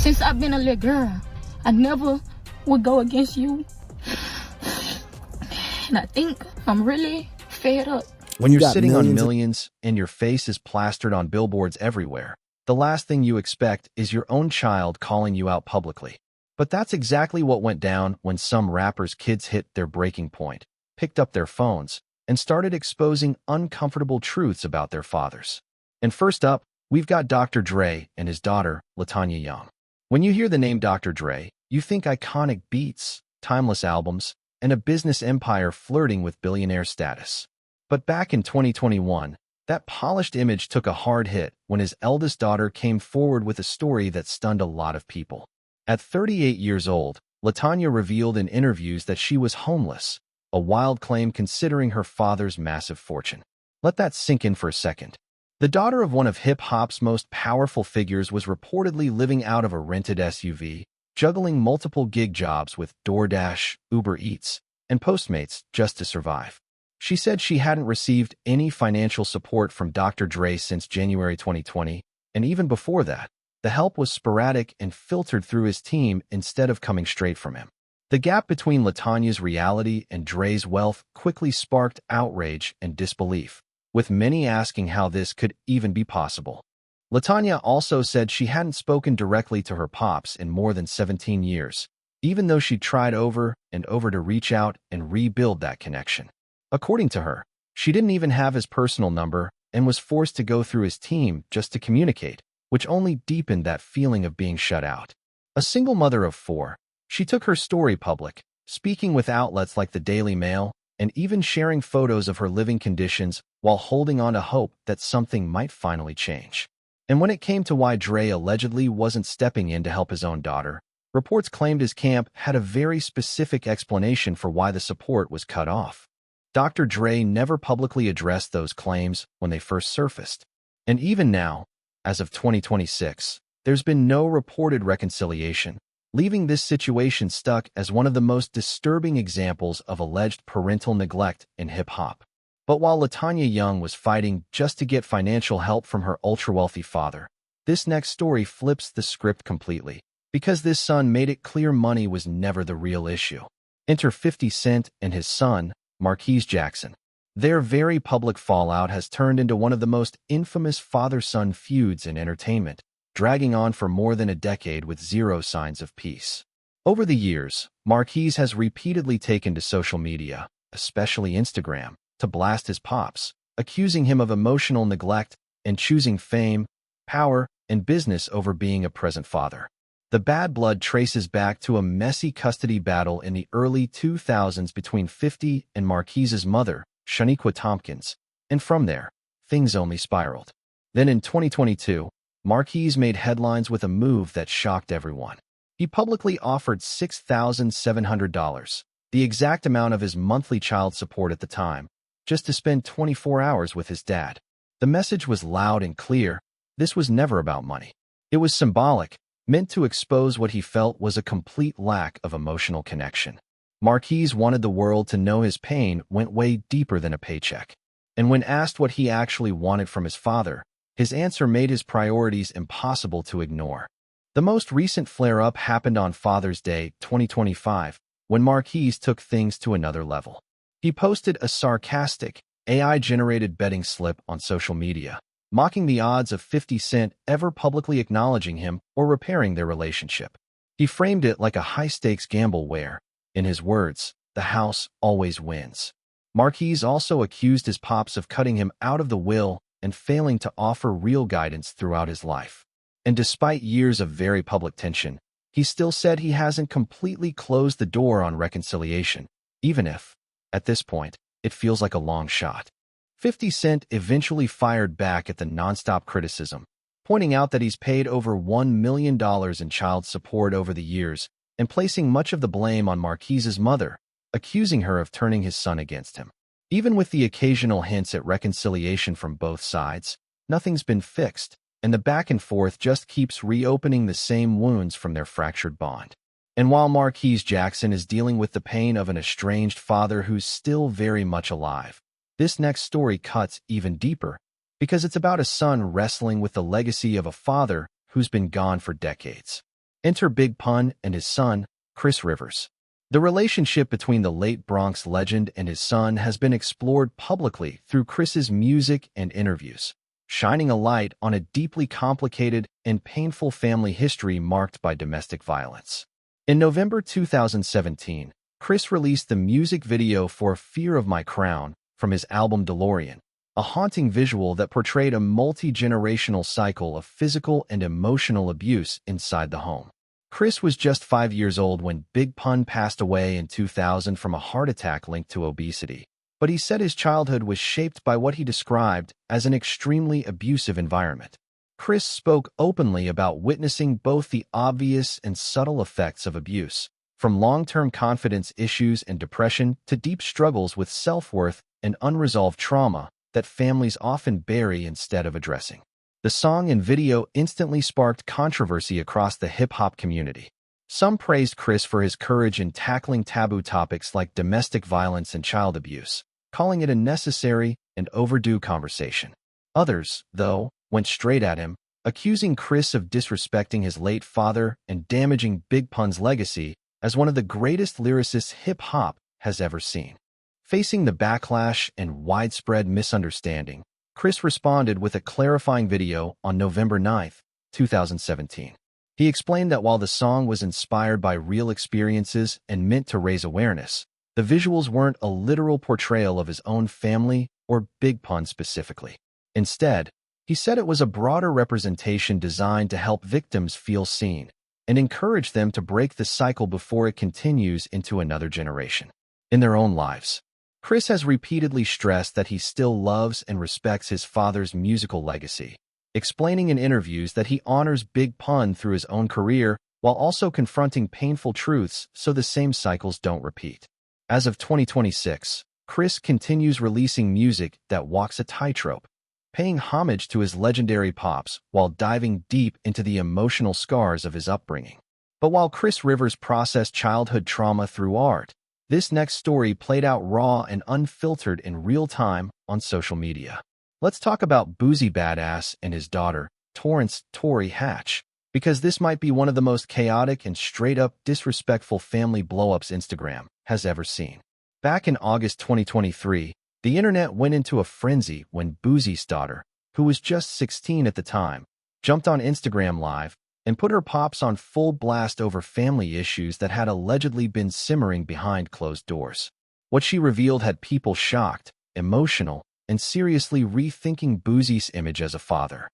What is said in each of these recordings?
Since I've been a little girl, I never would go against you. And I think I'm really fed up. When you're sitting on millions and your face is plastered on billboards everywhere, the last thing you expect is your own child calling you out publicly. But that's exactly what went down when some rappers' kids hit their breaking point, picked up their phones, and started exposing uncomfortable truths about their fathers. And first up, we've got Dr. Dre and his daughter, LaTonya Young. When you hear the name Dr. Dre, you think iconic beats, timeless albums, and a business empire flirting with billionaire status. But back in 2021, that polished image took a hard hit when his eldest daughter came forward with a story that stunned a lot of people. At 38 years old, LaTonya revealed in interviews that she was homeless, a wild claim considering her father's massive fortune. Let that sink in for a second. The daughter of one of hip-hop's most powerful figures was reportedly living out of a rented SUV, juggling multiple gig jobs with DoorDash, Uber Eats, and Postmates just to survive. She said she hadn't received any financial support from Dr. Dre since January 2020, and even before that, the help was sporadic and filtered through his team instead of coming straight from him. The gap between LaTonya's reality and Dre's wealth quickly sparked outrage and disbelief, with many asking how this could even be possible. LaTonya also said she hadn't spoken directly to her pops in more than 17 years, even though she tried over and over to reach out and rebuild that connection. According to her, she didn't even have his personal number and was forced to go through his team just to communicate, which only deepened that feeling of being shut out. A single mother of 4, she took her story public, speaking with outlets like the Daily Mail, and even sharing photos of her living conditions while holding on to hope that something might finally change. And when it came to why Dre allegedly wasn't stepping in to help his own daughter, reports claimed his camp had a very specific explanation for why the support was cut off. Dr. Dre never publicly addressed those claims when they first surfaced. And even now, as of 2026, there's been no reported reconciliation, leaving this situation stuck as one of the most disturbing examples of alleged parental neglect in hip-hop. But while LaTonya Young was fighting just to get financial help from her ultra-wealthy father, this next story flips the script completely, because this son made it clear money was never the real issue. Enter 50 Cent and his son, Marquise Jackson. Their very public fallout has turned into one of the most infamous father-son feuds in entertainment, dragging on for more than a decade with zero signs of peace. Over the years, Marquise has repeatedly taken to social media, especially Instagram, to blast his pops, accusing him of emotional neglect and choosing fame, power, and business over being a present father. The bad blood traces back to a messy custody battle in the early 2000s between 50 and Marquise's mother, Shaniqua Tompkins, and from there, things only spiraled. Then in 2022, Marquise made headlines with a move that shocked everyone. He publicly offered $6,700, the exact amount of his monthly child support at the time, just to spend 24 hours with his dad. The message was loud and clear. This was never about money. It was symbolic, meant to expose what he felt was a complete lack of emotional connection. Marquise wanted the world to know his pain went way deeper than a paycheck. And when asked what he actually wanted from his father, his answer made his priorities impossible to ignore. The most recent flare-up happened on Father's Day 2025, when Marquise took things to another level. He posted a sarcastic, AI-generated betting slip on social media, mocking the odds of 50 Cent ever publicly acknowledging him or repairing their relationship. He framed it like a high-stakes gamble where, in his words, the house always wins. Marquise also accused his pops of cutting him out of the will and failing to offer real guidance throughout his life. And despite years of very public tension, he still said he hasn't completely closed the door on reconciliation, even if, at this point, it feels like a long shot. 50 Cent eventually fired back at the nonstop criticism, pointing out that he's paid over $1 million in child support over the years and placing much of the blame on Marquise's mother, accusing her of turning his son against him. Even with the occasional hints at reconciliation from both sides, nothing's been fixed, and the back and forth just keeps reopening the same wounds from their fractured bond. And while Marquise Jackson is dealing with the pain of an estranged father who's still very much alive, this next story cuts even deeper, because it's about a son wrestling with the legacy of a father who's been gone for decades. Enter Big Pun and his son, Chris Rivers. The relationship between the late Bronx legend and his son has been explored publicly through Chris's music and interviews, shining a light on a deeply complicated and painful family history marked by domestic violence. In November 2017, Chris released the music video for Fear of My Crown from his album DeLorean, a haunting visual that portrayed a multi-generational cycle of physical and emotional abuse inside the home. Chris was just 5 years old when Big Pun passed away in 2000 from a heart attack linked to obesity, but he said his childhood was shaped by what he described as an extremely abusive environment. Chris spoke openly about witnessing both the obvious and subtle effects of abuse, from long-term confidence issues and depression to deep struggles with self-worth and unresolved trauma that families often bury instead of addressing. The song and video instantly sparked controversy across the hip-hop community. Some praised Chris for his courage in tackling taboo topics like domestic violence and child abuse, calling it a necessary and overdue conversation. Others, though, went straight at him, accusing Chris of disrespecting his late father and damaging Big Pun's legacy as one of the greatest lyricists hip-hop has ever seen. Facing the backlash and widespread misunderstanding, Chris responded with a clarifying video on November 9, 2017. He explained that while the song was inspired by real experiences and meant to raise awareness, the visuals weren't a literal portrayal of his own family or Big Pun specifically. Instead, he said it was a broader representation designed to help victims feel seen and encourage them to break the cycle before it continues into another generation. In their own lives, Chris has repeatedly stressed that he still loves and respects his father's musical legacy, explaining in interviews that he honors Big Pun through his own career while also confronting painful truths so the same cycles don't repeat. As of 2026, Chris continues releasing music that walks a tightrope, paying homage to his legendary pops while diving deep into the emotional scars of his upbringing. But while Chris Rivers processed childhood trauma through art, this next story played out raw and unfiltered in real time on social media. Let's talk about Boosie Badass and his daughter, Torrance Tory Hatch, because this might be one of the most chaotic and straight-up disrespectful family blow-ups Instagram has ever seen. Back in August 2023, the internet went into a frenzy when Boosie's daughter, who was just 16 at the time, jumped on Instagram Live and put her pops on full blast over family issues that had allegedly been simmering behind closed doors. What she revealed had people shocked, emotional, and seriously rethinking Boosie's image as a father.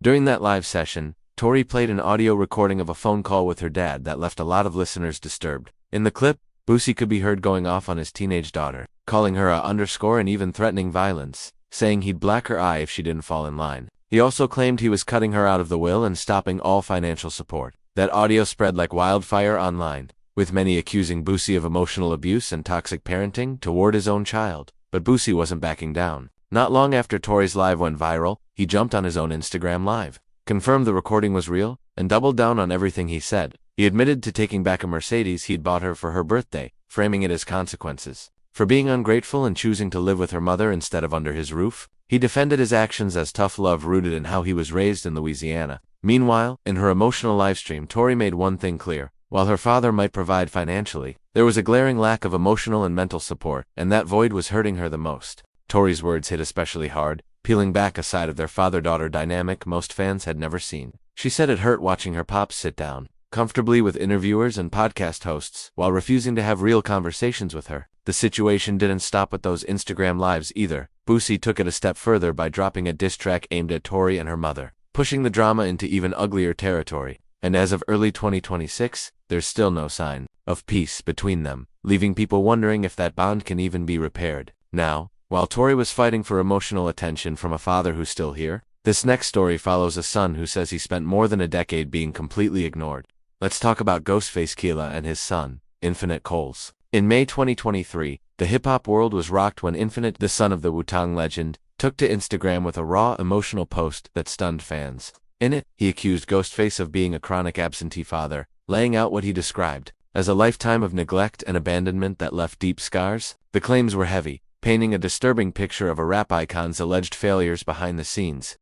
During that live session, Tory played an audio recording of a phone call with her dad that left a lot of listeners disturbed. In the clip, Boosie could be heard going off on his teenage daughter, calling her a underscore and even threatening violence, saying he'd black her eye if she didn't fall in line. He also claimed he was cutting her out of the will and stopping all financial support. That audio spread like wildfire online, with many accusing Boosie of emotional abuse and toxic parenting toward his own child. But Boosie wasn't backing down. Not long after Tory's live went viral, he jumped on his own Instagram Live, confirmed the recording was real, and doubled down on everything he said. He admitted to taking back a Mercedes he'd bought her for her birthday, framing it as consequences for being ungrateful and choosing to live with her mother instead of under his roof. He defended his actions as tough love rooted in how he was raised in Louisiana. Meanwhile, in her emotional livestream, Tory made one thing clear. While her father might provide financially, there was a glaring lack of emotional and mental support, and that void was hurting her the most. Tory's words hit especially hard, peeling back a side of their father-daughter dynamic most fans had never seen. She said it hurt watching her pops sit down comfortably with interviewers and podcast hosts while refusing to have real conversations with her. The situation didn't stop with those Instagram Lives either. Boosie took it a step further by dropping a diss track aimed at Tory and her mother, pushing the drama into even uglier territory. And as of early 2026, there's still no sign of peace between them, leaving people wondering if that bond can even be repaired. Now, while Tory was fighting for emotional attention from a father who's still here, this next story follows a son who says he spent more than a decade being completely ignored. Let's talk about Ghostface Killah and his son, Infinite Coles. In May 2023, the hip-hop world was rocked when Infinite, the son of the Wu-Tang legend, took to Instagram with a raw, emotional post that stunned fans. In it, he accused Ghostface of being a chronic absentee father, laying out what he described as a lifetime of neglect and abandonment that left deep scars. The claims were heavy, painting a disturbing picture of a rap icon's alleged failures behind the scenes.